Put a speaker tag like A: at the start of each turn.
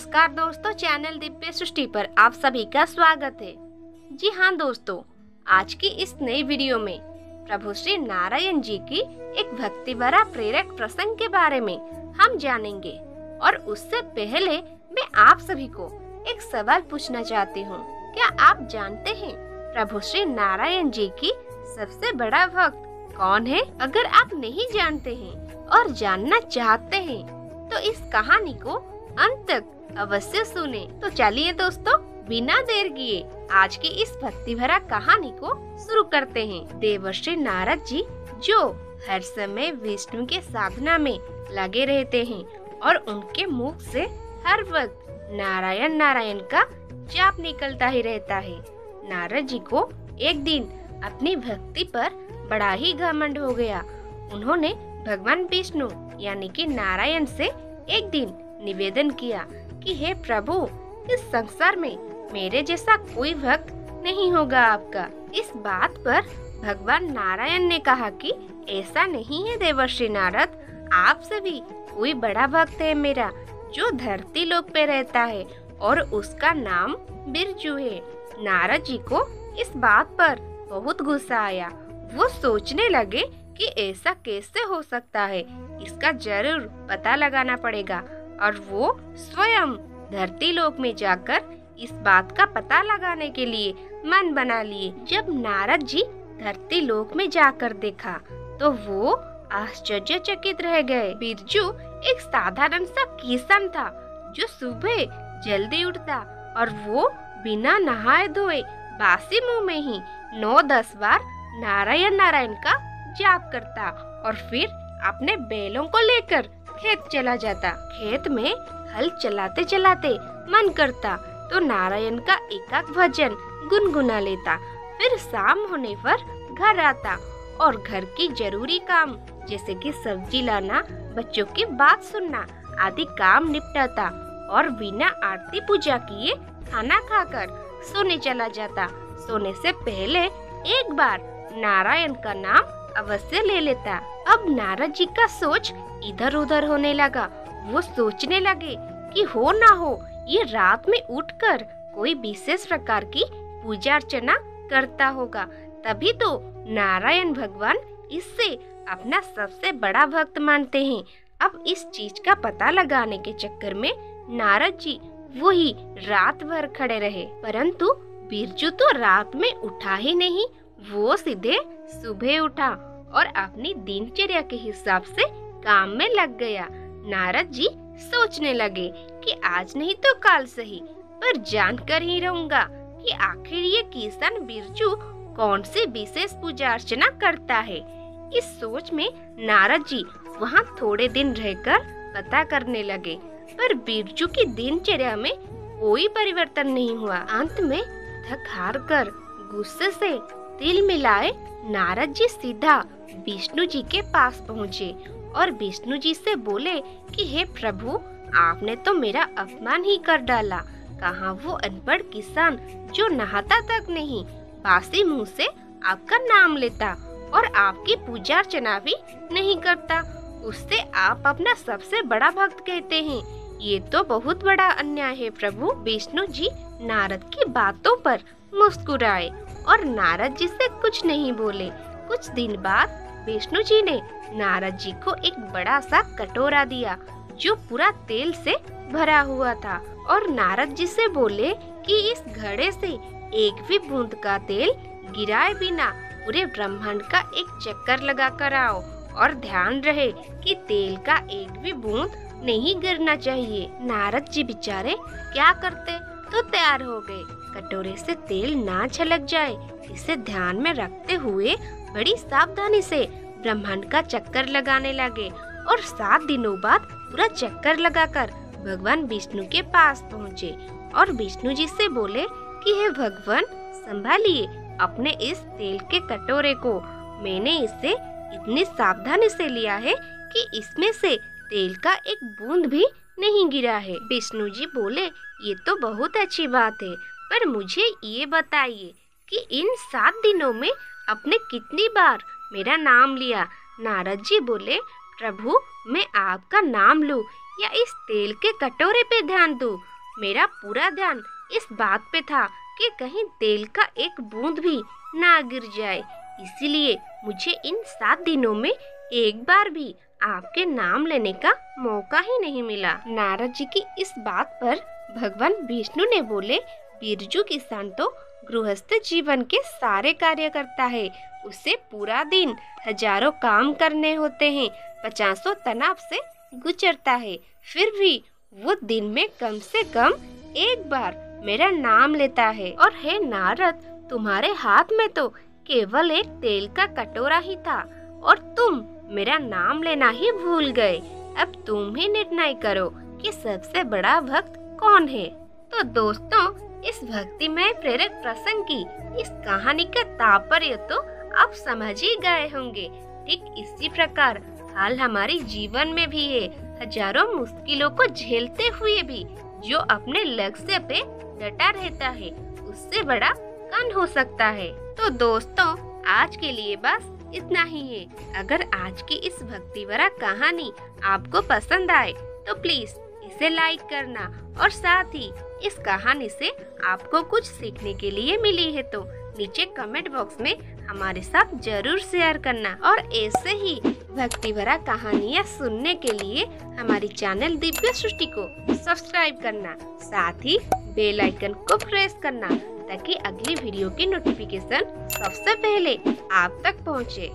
A: नमस्कार दोस्तों, चैनल दिव्य सृष्टि पर आप सभी का स्वागत है। जी हाँ दोस्तों, आज की इस नई वीडियो में प्रभु श्री नारायण जी की एक भक्ति भरा प्रेरक प्रसंग के बारे में हम जानेंगे। और उससे पहले मैं आप सभी को एक सवाल पूछना चाहती हूँ। क्या आप जानते हैं प्रभु श्री नारायण जी की सबसे बड़ा भक्त कौन है? अगर आप नहीं जानते हैं और जानना चाहते हैं तो इस कहानी को अंत तक अवश्य सुने। तो चलिए दोस्तों, बिना देर किए आज की इस भक्ति भरा कहानी को शुरू करते हैं। देवर्षि नारद जी जो हर समय विष्णु के साधना में लगे रहते हैं और उनके मुख से हर वक्त नारायण नारायण का जाप निकलता ही रहता है। नारद जी को एक दिन अपनी भक्ति पर बड़ा ही घमंड हो गया। उन्होंने भगवान विष्णु यानी कि नारायण से एक दिन निवेदन किया कि हे प्रभु, इस संसार में मेरे जैसा कोई भक्त नहीं होगा आपका। इस बात पर भगवान नारायण ने कहा कि ऐसा नहीं है देवर्षि नारद, आपसे भी कोई बड़ा भक्त है मेरा जो धरती लोक पे रहता है और उसका नाम बिरजू है। नारद जी को इस बात पर बहुत गुस्सा आया। वो सोचने लगे कि ऐसा कैसे हो सकता है, इसका जरूर पता लगाना पड़ेगा। और वो स्वयं धरती लोक में जाकर इस बात का पता लगाने के लिए मन बना लिए। जब नारद जी धरती लोक में जाकर देखा तो वो आश्चर्यचकित रह गए। बिरजू एक साधारण सा किसान था जो सुबह जल्दी उठता और वो बिना नहाए धोए बासी मुंह में ही 9-10 बार नारायण नारायण का जाप करता और फिर अपने बैलों को लेकर खेत चला जाता। खेत में हल चलाते चलाते मन करता तो नारायण का एकाक भजन गुनगुना लेता। फिर शाम होने पर घर आता और घर की जरूरी काम जैसे कि सब्जी लाना, बच्चों की बात सुनना आदि काम निपटाता और बिना आरती पूजा किए खाना खाकर सोने चला जाता। सोने से पहले एक बार नारायण का नाम अवश्य ले लेता। अब नारद जी का सोच इधर उधर होने लगा। वो सोचने लगे कि हो ना हो ये रात में उठकर कोई विशेष प्रकार की पूजा अर्चना करता होगा, तभी तो नारायण भगवान इससे अपना सबसे बड़ा भक्त मानते हैं। अब इस चीज का पता लगाने के चक्कर में नारद जी वही रात भर खड़े रहे, परंतु बिरजू तो रात में उठा ही नहीं। वो सीधे सुबह उठा और अपनी दिनचर्या के हिसाब से काम में लग गया। नारद जी सोचने लगे कि आज नहीं तो कल सही, पर जानकर ही रहूंगा कि आखिर ये किसान बिरजू कौन सी विशेष पूजा अर्चना करता है। इस सोच में नारद जी वहाँ थोड़े दिन रहकर पता करने लगे, पर बिरजू की दिनचर्या में कोई परिवर्तन नहीं हुआ। अंत में थक हार कर गुस्से से तिल मिलाए नारद जी सीधा विष्णु जी के पास पहुँचे और विष्णु जी से बोले कि हे प्रभु, आपने तो मेरा अपमान ही कर डाला। कहाँ वो अनपढ़ किसान जो नहाता तक नहीं, बासी मुंह से आपका नाम लेता और आपकी पूजा अर्चना भी नहीं करता, उससे आप अपना सबसे बड़ा भक्त कहते हैं। ये तो बहुत बड़ा अन्याय है प्रभु। विष्णु जी नारद की बातों पर मुस्कुराए और नारद जी से कुछ नहीं बोले। कुछ दिन बाद विष्णु जी ने नारद जी को एक बड़ा सा कटोरा दिया जो पूरा तेल से भरा हुआ था और नारद जी से बोले कि इस घड़े से एक भी बूंद का तेल गिराए बिना पूरे ब्रह्मांड का एक चक्कर लगा कर आओ और ध्यान रहे कि तेल का एक भी बूंद नहीं गिरना चाहिए। नारद जी बेचारे क्या करते तो तैयार हो गए। कटोरे से तेल ना छलक जाए इसे ध्यान में रखते हुए बड़ी सावधानी से ब्रह्मांड का चक्कर लगाने लगे और 7 दिनों बाद पूरा चक्कर लगाकर भगवान विष्णु के पास पहुँचे और विष्णु जी से बोले कि हे भगवान, संभालिए अपने इस तेल के कटोरे को। मैंने इसे इतनी सावधानी से लिया है कि इसमें से तेल का एक बूंद भी नहीं गिरा है। विष्णु जी बोले, ये तो बहुत अच्छी बात है, पर मुझे ये बताइए कि इन 7 दिनों में आपने कितनी बार मेरा नाम लिया। नारद जी बोले, प्रभु, मैं आपका नाम लूं या इस तेल के कटोरे पे ध्यान दूं, मेरा पूरा ध्यान इस बात पे था कि कहीं तेल का एक बूंद भी ना गिर जाए। इसीलिए मुझे इन 7 दिनों में एक बार भी आपके नाम लेने का मौका ही नहीं मिला। नारद जी की इस बात पर भगवान विष्णु ने बोले, बिरजू किसान तो गृहस्थ जीवन के सारे कार्य करता है। उसे पूरा दिन हजारों काम करने होते हैं, 50 तनाव से गुजरता है, फिर भी वो दिन में कम से कम एक बार मेरा नाम लेता है। और हे नारद, तुम्हारे हाथ में तो केवल एक तेल का कटोरा ही था और तुम मेरा नाम लेना ही भूल गए। अब तुम ही निर्णय करो कि सबसे बड़ा भक्त कौन है। तो दोस्तों, इस भक्तिमय प्रेरक प्रसंग की इस कहानी का तात्पर्य तो आप समझ ही गए होंगे। ठीक इसी प्रकार हाल हमारे जीवन में भी है। हजारों मुश्किलों को झेलते हुए भी जो अपने लक्ष्य पे डटा रहता है, उससे बड़ा कौन हो सकता है। तो दोस्तों, आज के लिए बस इतना ही है। अगर आज की इस भक्ति भरा कहानी आपको पसंद आए तो प्लीज इसे लाइक करना और साथ ही इस कहानी से आपको कुछ सीखने के लिए मिली है तो नीचे कमेंट बॉक्स में हमारे साथ जरूर शेयर करना। और ऐसे ही भक्ति भरा कहानियाँ सुनने के लिए हमारी चैनल दिव्य सृष्टि को सब्सक्राइब करना, साथ ही बेल आइकन को प्रेस करना ताकि अगली वीडियो की नोटिफिकेशन सबसे पहले आप तक पहुँचे।